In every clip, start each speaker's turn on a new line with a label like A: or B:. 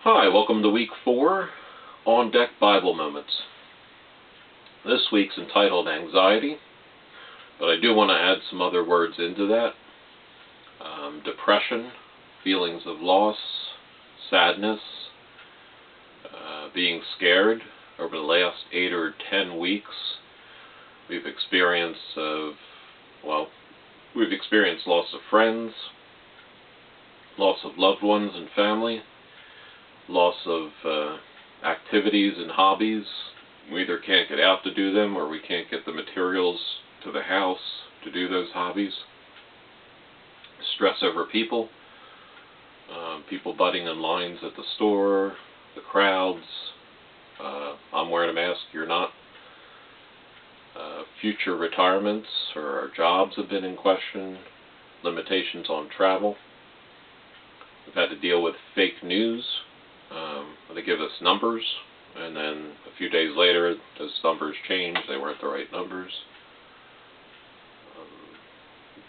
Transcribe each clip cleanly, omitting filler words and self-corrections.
A: Hi, welcome to week 4 On Deck Bible Moments. This week's entitled Anxiety, but I do want to add some other words into that. Depression, feelings of loss, sadness, being scared. Over the last 8 or 10 weeks, we've experienced loss of friends, loss of loved ones and family, loss of activities and hobbies. We either can't get out to do them or we can't get the materials to the house to do those hobbies. Stress over people, people butting in lines at the store, the crowds. I'm wearing a mask, you're not. Future retirements or our jobs have been in question, limitations on travel. We've had to deal with fake news. They give us numbers, and then a few days later, those numbers change. They weren't the right numbers.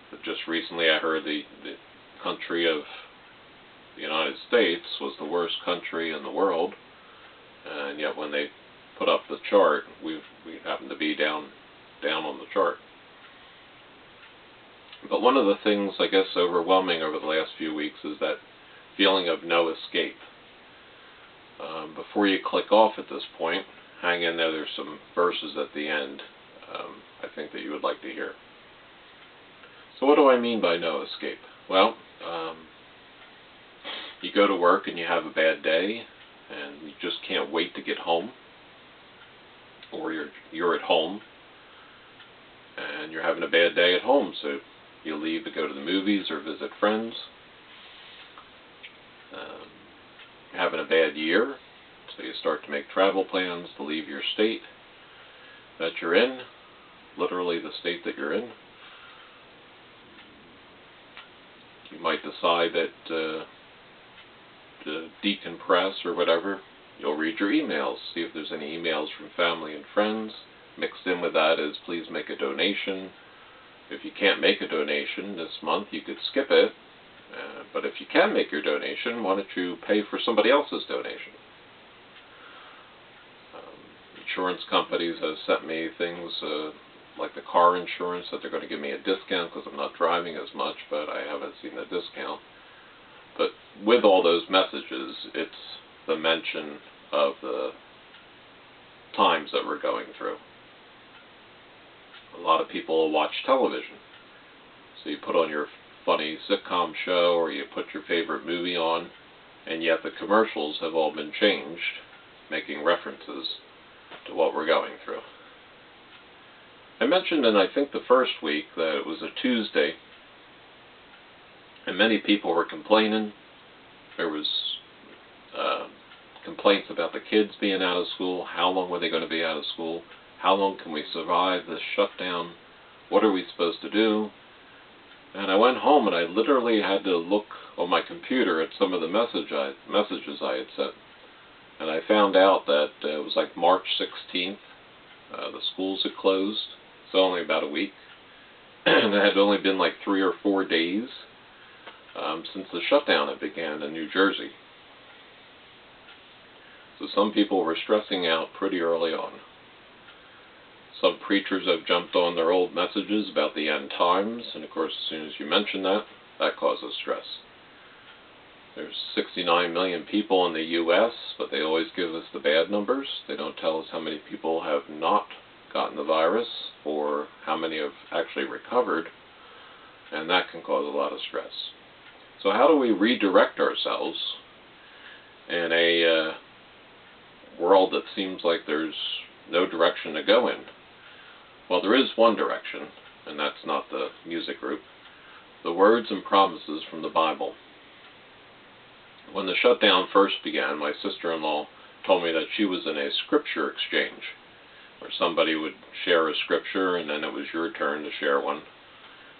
A: But just recently, I heard the country of the United States was the worst country in the world, and yet when they put up the chart, we happen to be down on the chart. But one of the things, I guess, overwhelming over the last few weeks is that feeling of no escape. Before you click off at this point, hang in there. There's some verses at the end I think that you would like to hear. So what do I mean by no escape? Well, you go to work and you have a bad day and you just can't wait to get home, or you're at home and you're having a bad day at home, so you leave to go to the movies or visit friends. You're having a bad year, so you start to make travel plans to leave your state that you're in, literally the state that you're in. You might decide that to decompress or whatever, you'll read your emails, see if there's any emails from family and friends. Mixed in with that is please make a donation. If you can't make a donation this month, you could skip it. But if you can make your donation, why don't you pay for somebody else's donation? Insurance companies have sent me things like the car insurance that they're going to give me a discount because I'm not driving as much, but I haven't seen the discount. But with all those messages, it's the mention of the times that we're going through. A lot of people watch television. So you put on your funny sitcom show or you put your favorite movie on, and yet the commercials have all been changed, making references to what we're going through. I mentioned in I think the first week that it was a Tuesday, and many people were complaining. There was complaints about the kids being out of school. How long were they going to be out of school? How long can we survive this shutdown? What are we supposed to do? And I went home and I literally had to look on my computer at some of the messages I had sent. And I found out that it was like March 16th. The schools had closed. So only about a week. And it had only been like 3 or 4 days since the shutdown had began in New Jersey. So some people were stressing out pretty early on. Some preachers have jumped on their old messages about the end times, and of course as soon as you mention that, that causes stress. There's 69 million people in the U.S., but they always give us the bad numbers. They don't tell us how many people have not gotten the virus or how many have actually recovered, and that can cause a lot of stress. So how do we redirect ourselves in a world that seems like there's no direction to go in? Well, there is one direction, and that's not the music group. The words and promises from the Bible. When the shutdown first began, my sister-in-law told me that she was in a scripture exchange, where somebody would share a scripture, and then it was your turn to share one.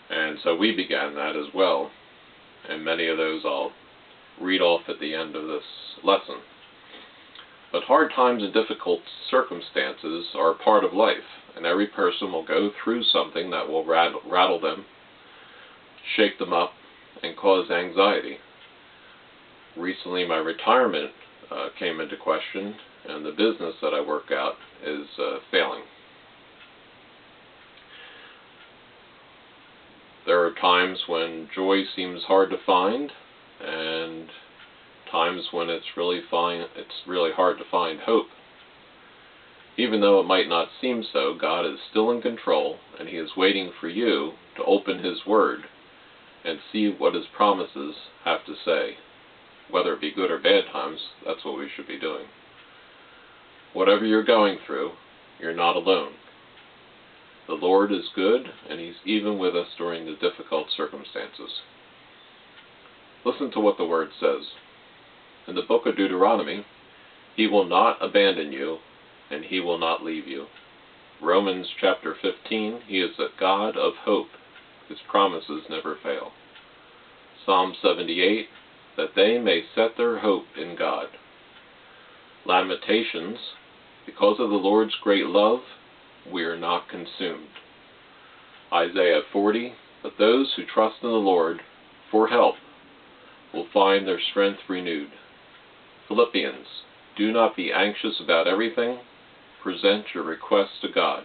A: And so we began that as well. And many of those I'll read off at the end of this lesson. But hard times and difficult circumstances are a part of life, and every person will go through something that will rattle them, shake them up, and cause anxiety. Recently, my retirement came into question, and the business that I work out is failing. There are times when joy seems hard to find, and times when it's really hard to find hope. Even though it might not seem so, God is still in control, and He is waiting for you to open His Word and see what His promises have to say. Whether it be good or bad times, that's what we should be doing. Whatever you're going through, you're not alone. The Lord is good, and He's even with us during the difficult circumstances. Listen to what the Word says. In the book of Deuteronomy, He will not abandon you, and He will not leave you. Romans chapter 15, He is a God of hope. His promises never fail. Psalm 78, that they may set their hope in God. Lamentations, because of the Lord's great love, we are not consumed. Isaiah 40, but those who trust in the Lord for help will find their strength renewed. Philippians, do not be anxious about everything. Present your requests to God.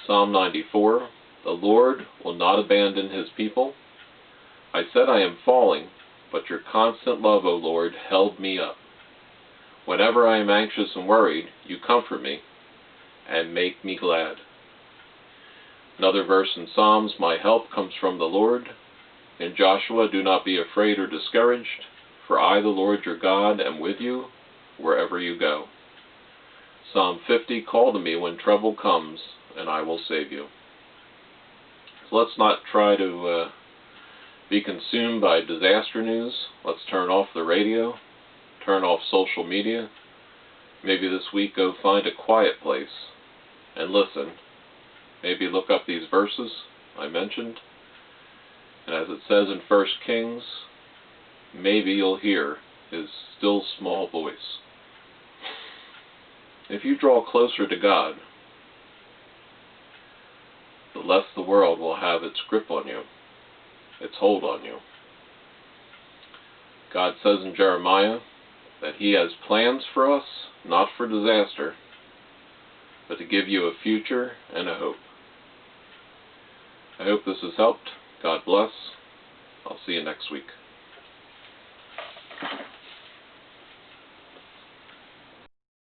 A: Psalm 94, the Lord will not abandon His people. I said I am falling, but your constant love, O Lord, held me up. Whenever I am anxious and worried, you comfort me and make me glad. Another verse in Psalms, my help comes from the Lord. In Joshua, do not be afraid or discouraged, for I, the Lord your God, am with you wherever you go. Psalm 50, call to me when trouble comes, and I will save you. So let's not try to be consumed by disaster news. Let's turn off the radio, turn off social media. Maybe this week go find a quiet place and listen. Maybe look up these verses I mentioned. And as it says in 1 Kings, maybe you'll hear His still small voice. If you draw closer to God, the less the world will have its grip on you, its hold on you. God says in Jeremiah that He has plans for us, not for disaster, but to give you a future and a hope. I hope this has helped. God bless. I'll see you next week.